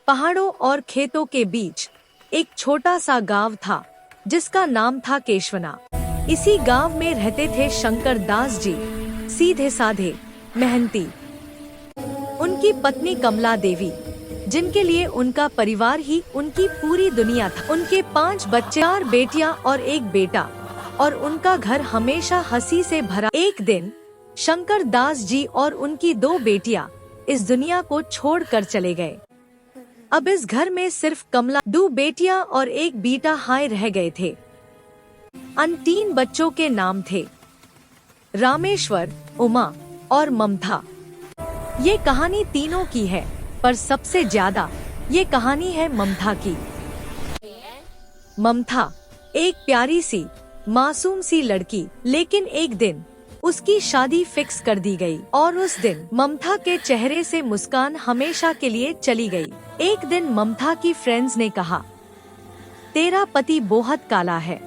पहाड़ों और खेतों के बीच एक छोटा सा गांव था जिसका नाम था केशवना। इसी गांव में रहते थे शंकर दास जी, सीधे साधे, मेहनती। उनकी पत्नी कमला देवी, जिनके लिए उनका परिवार ही उनकी पूरी दुनिया था। उनके 5 बच्चे, 4 बेटियां और 1 बेटा, और उनका घर हमेशा हंसी से भरा। एक दिन शंकर दास जी और उनकी 2 बेटियां इस दुनिया को छोड़कर चले गए। अब इस घर में सिर्फ कमला, 2 बेटियां और 1 बेटा हाय रह गए थे। अन 3 बच्चों के नाम थे रामेश्वर, उमा और ममता। ये कहानी तीनों की है, पर सबसे ज्यादा ये कहानी है ममता की। ममता एक प्यारी सी, मासूम सी लड़की, लेकिन एक दिन उसकी शादी फिक्स कर दी गई और उस दिन ममता के चेहरे से मुस्कान हमेशा के लिए चली गई। एक दिन ममता की फ्रेंड्स ने कहा, तेरा पति बहुत काला है।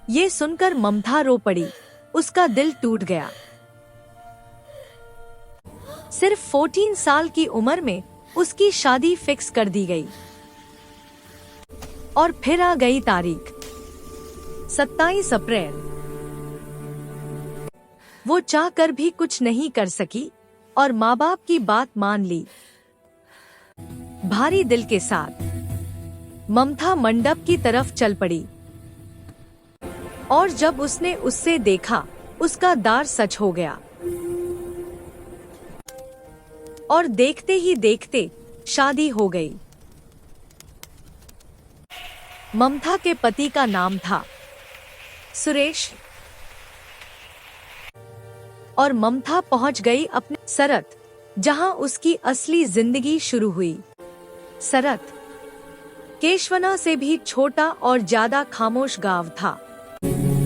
ये सुनकर ममता रो पड़ी, उसका दिल टूट गया। सिर्फ 14 साल की उम्र में उसकी शादी फिक्स कर दी गई। और फिर आ गई तारीख 27 अप्रैल। वो चाहकर भी कुछ नहीं कर सकी और माँ बाप की बात मान ली। भारी दिल के साथ ममता मंडप की तरफ चल पड़ी और जब उसने उससे देखा, उसका दार सच हो गया। और देखते ही देखते शादी हो गई। ममता के पति का नाम था सुरेश और ममता पहुंच गई अपने सरत, जहां उसकी असली जिंदगी शुरू हुई। सरत केशवना से भी छोटा और ज्यादा खामोश गांव था।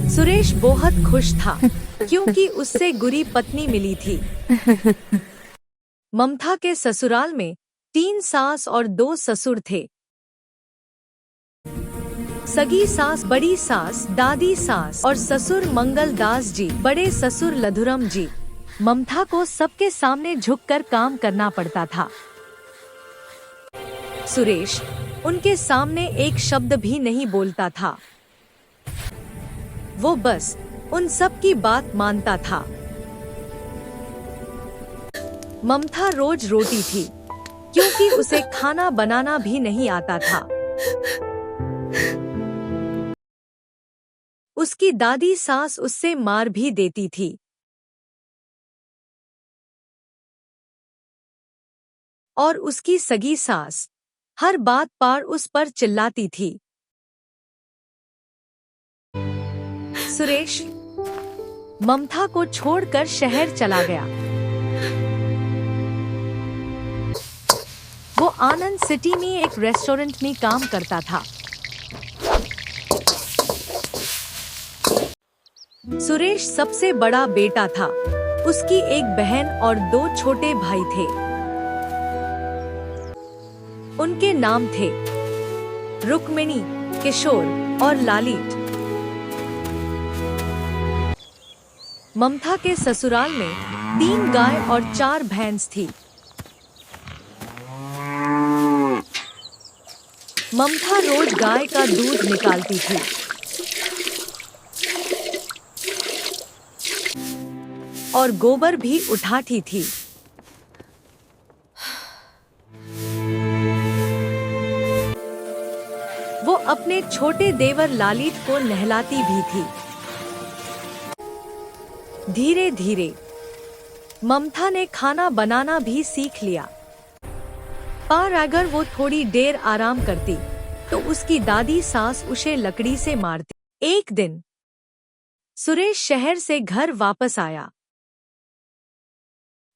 सुरेश बहुत खुश था क्योंकि उससे गुरी पत्नी मिली थी। ममता के ससुराल में 3 सास और 2 ससुर थे। सगी सास बड़ी सास, दादी सास और ससुर मंगल दास जी, बड़े ससुर लधुरम जी। ममता को सबके सामने झुककर काम करना पड़ता था। सुरेश उनके सामने एक शब्द भी नहीं बोलता था। वो बस उन सब की बात मानता था। ममता रोज रोती थी क्योंकि उसे खाना बनाना भी नहीं आता था। उसकी दादी सास उससे मार भी देती थी। और उसकी सगी सास हर बात पर उस पर चिल्लाती थी। सुरेश ममता को छोड़कर शहर चला गया। वो आनंद सिटी में एक रेस्टोरेंट में काम करता था। सुरेश सबसे बड़ा बेटा था। उसकी एक बहन और 2 छोटे भाई थे। उनके नाम थे रुक्मिणी, किशोर और लालित। ममता के ससुराल में 3 गाय और 4 भैंस थी। ममता रोज गाय का दूध निकालती थी। और गोबर भी उठाती थी। वो अपने छोटे देवर लालित को नहलाती भी थी। धीरे धीरे ममता ने खाना बनाना भी सीख लिया। पर अगर वो थोड़ी देर आराम करती तो उसकी दादी सास उसे लकड़ी से मारती। एक दिन सुरेश शहर से घर वापस आया।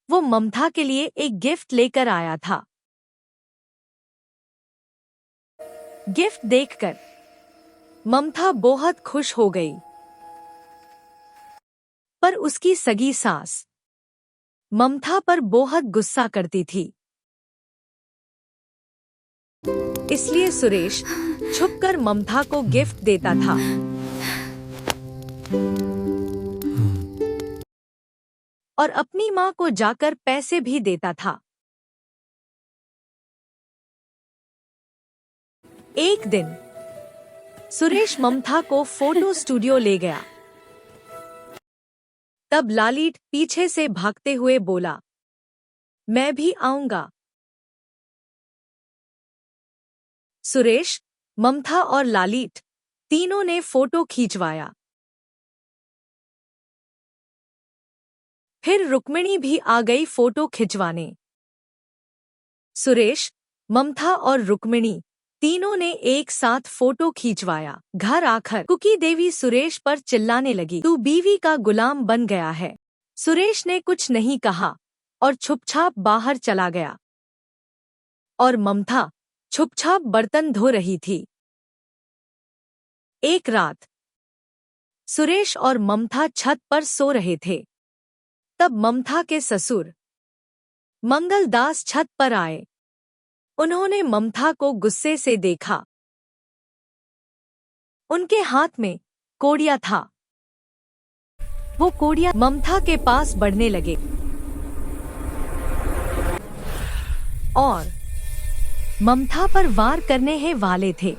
वो ममता के लिए एक गिफ्ट लेकर आया था। गिफ्ट देखकर ममता बहुत खुश हो गई। पर उसकी सगी सास ममता पर बहुत गुस्सा करती थी। इसलिए सुरेश छुपकर ममता को गिफ्ट देता था। और अपनी माँ को जाकर पैसे भी देता था। एक दिन सुरेश ममता को फोटो स्टूडियो ले गया। तब लालित पीछे से भागते हुए बोला, मैं भी आऊंगा। सुरेश, ममता और लालित तीनों ने फोटो खींचवाया। फिर रुक्मिणी भी आ गई फोटो खिंचवाने। सुरेश, ममता और रुक्मिणी तीनों ने एक साथ फोटो खींचवाया। घर आकर कुकी देवी सुरेश पर चिल्लाने लगी, तू बीवी का गुलाम बन गया है। सुरेश ने कुछ नहीं कहा और चुपचाप बाहर चला गया। और ममता चुपचाप बर्तन धो रही थी। एक रात सुरेश और ममता छत पर सो रहे थे। तब ममता के ससुर मंगलदास छत पर आए। उन्होंने ममता को गुस्से से देखा। उनके हाथ में कोड़िया था। वो कोड़िया ममता के पास बढ़ने लगे और ममता पर वार करने ही वाले थे।